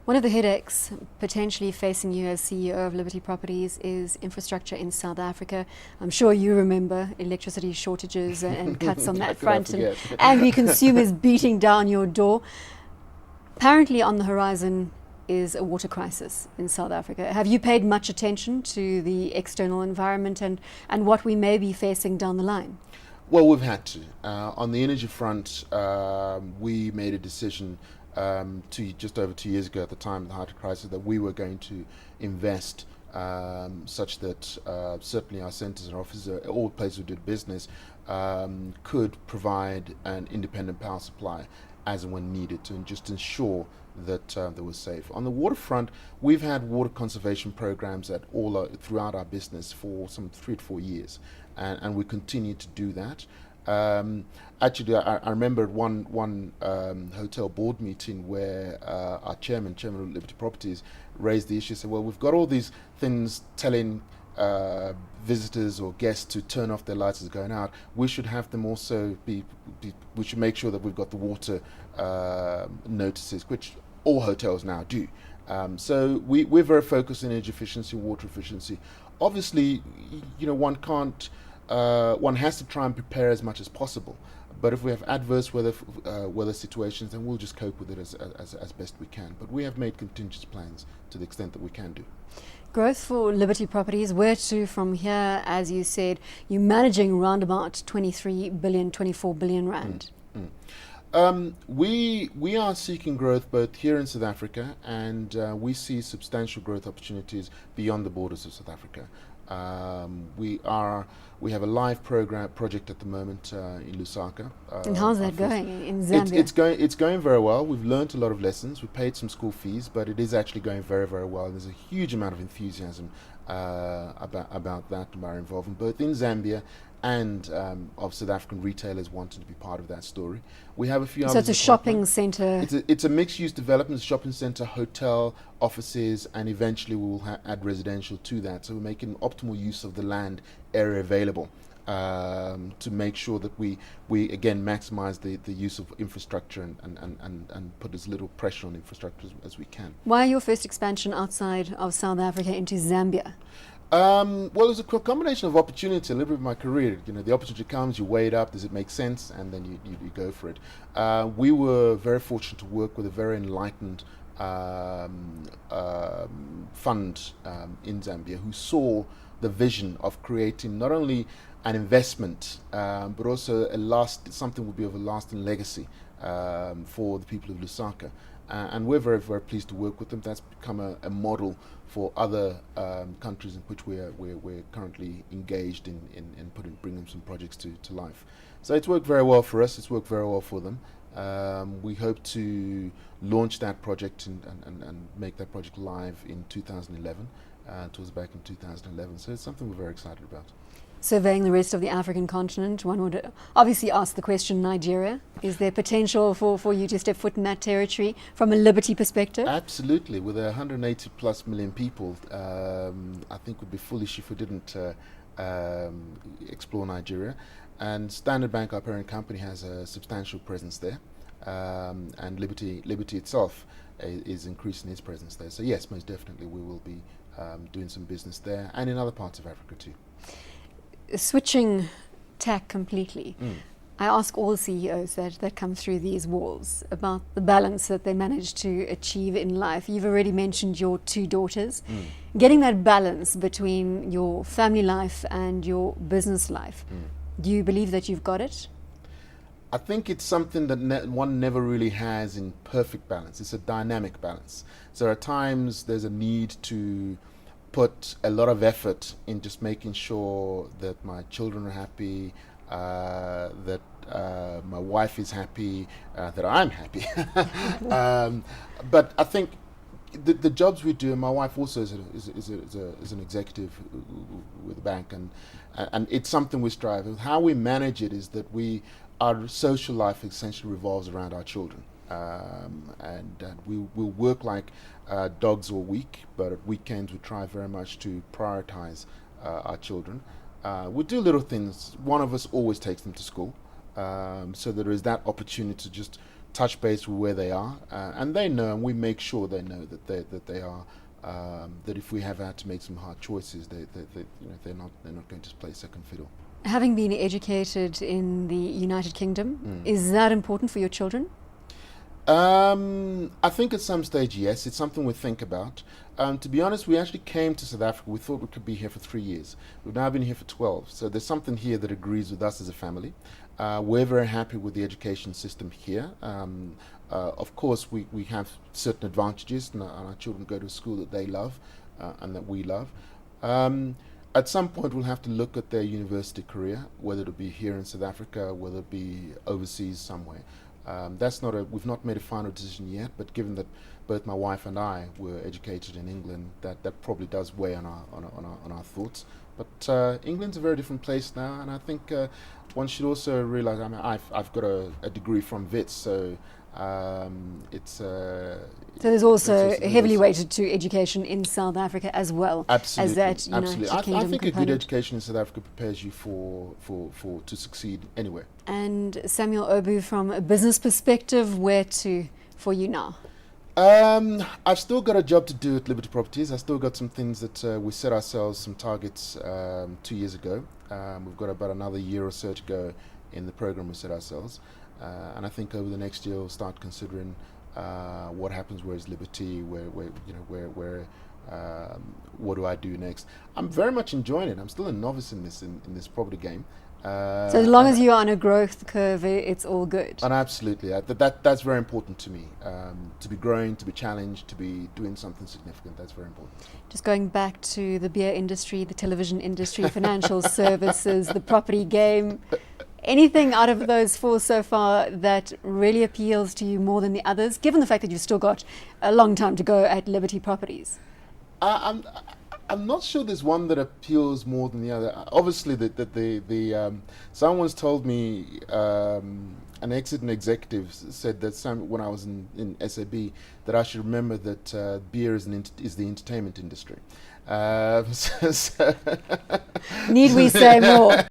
One of the headaches potentially facing you as CEO of Liberty Properties is infrastructure in South Africa. I'm sure you remember electricity shortages and cuts on How that could I front, and forget? angry consumers beating down your door. Apparently on the horizon is a water crisis in South Africa. Have you paid much attention to the external environment and what we may be facing down the line? Well, we've had to. On the energy front, we made a decision just over 2 years ago at the time of the height of crisis that we were going to invest such that certainly our centres and offices, all places we did business, could provide an independent power supply as and when needed to just ensure that they were safe. On the waterfront, we've had water conservation programs throughout our business for some 3 to 4 years, and we continue to do that. Actually, I remember one hotel board meeting where our chairman of Liberty Properties, raised the issue. Said, "Well, we've got all these things telling visitors or guests to turn off their lights as going out. We should have them also we should make sure that we've got the water notices, which all hotels now do." So we're very focused on energy efficiency, water efficiency. Obviously, one has to try and prepare as much as possible. But if we have adverse weather situations, then we'll just cope with it as best we can. But we have made contingency plans to the extent that we can do. Growth for Liberty Properties, where to from here? As you said, you're managing around about 23 billion, 24 billion rand. We are seeking growth both here in South Africa, and we see substantial growth opportunities beyond the borders of South Africa. We have a live project at the moment in Lusaka. And how's that going in Zambia? It's going very well. We've learned a lot of lessons. We paid some school fees, but it is actually going very, very well. There's a huge amount of enthusiasm about that, and our involvement both in Zambia and of South African retailers wanting to be part of that story. We have a few. So it's a shopping centre. It's a mixed-use development, shopping centre, hotel, offices, and eventually we will add residential to that. So we're making optimal use of the land area available to make sure that we again maximise the use of infrastructure and put as little pressure on infrastructure as we can. Why your first expansion outside of South Africa into Zambia? Well, it's a combination of opportunity. A little bit of my career, the opportunity comes, you weigh it up, does it make sense, and then you go for it. We were very fortunate to work with a very enlightened fund in Zambia who saw the vision of creating not only an investment but also something would be of a lasting legacy for the people of Lusaka. And we're very, very pleased to work with them. That's become a model for other countries in which we're currently engaged in bringing some projects to life. So it's worked very well for us. It's worked very well for them. We hope to launch that project and make that project live in 2011. It was back in 2011. So it's something we're very excited about. Surveying the rest of the African continent, one would obviously ask the question, Nigeria. Is there potential for you to step foot in that territory from a Liberty perspective? Absolutely. With 180 plus million people, I think we'd be foolish if we didn't explore Nigeria. And Standard Bank, our parent company, has a substantial presence there. And Liberty itself is increasing its presence there. So yes, most definitely we will be doing some business there and in other parts of Africa too. Switching tack completely, I ask all CEOs that come through these walls about the balance that they manage to achieve in life. You've already mentioned your 2 daughters. Getting that balance between your family life and your business life, do you believe that you've got it? I think it's something that one never really has in perfect balance. It's a dynamic balance. So at times there's a need to put a lot of effort in just making sure that my children are happy, that my wife is happy, that I'm happy. But I think the jobs we do, and my wife also is an executive with a bank, and it's something we strive with. How we manage it is that our social life essentially revolves around our children. And we'll work like dogs all week, but at weekends we try very much to prioritize our children. We do little things. One of us always takes them to school, so there is that opportunity to just touch base with where they are, and they know, and we make sure they know that they are. That if we have had to make some hard choices, they're not going to play second fiddle. Having been educated in the United Kingdom, is that important for your children? I think at some stage, yes. It's something we think about. To be honest, we actually came to South Africa. We thought we could be here for 3 years. We've now been here for 12. So there's something here that agrees with us as a family. We're very happy with the education system here. Of course, we have certain advantages, and our children go to a school that they love and that we love. At some point, we'll have to look at their university career, whether it'll be here in South Africa, whether it be overseas somewhere. We've not made a final decision yet, but given that both my wife and I were educated in England, that probably does weigh on our thoughts. But England's a very different place now, and I think one should also realise. I mean, I've got a degree from Wits, so it's. So there's also heavily weighted to education in South Africa as well. Absolutely, as that United absolutely. Kingdom I think component. a good education in South Africa prepares you to succeed anywhere. And Samuel Ogbu, from a business perspective, where to for you now? I've still got a job to do at Liberty Properties. I've still got some things that we set ourselves some targets 2 years ago. We've got about another year or so to go in the program we set ourselves, and I think over the next year we'll start considering what happens. Where's Liberty? What do I do next? I'm very much enjoying it. I'm still a novice in this property game. So as long as you're on a growth curve, it's all good. And absolutely, that's very important to me. To be growing, to be challenged, to be doing something significant. That's very important. Just going back to the beer industry, the television industry, financial services, the property game. Anything out of those four so far that really appeals to you more than the others, given the fact that you've still got a long time to go at Liberty I'm not sure there's one that appeals more than the other. Obviously, someone once told me, an executive said that when I was in SAB, that I should remember that beer is the entertainment industry. Need we say more?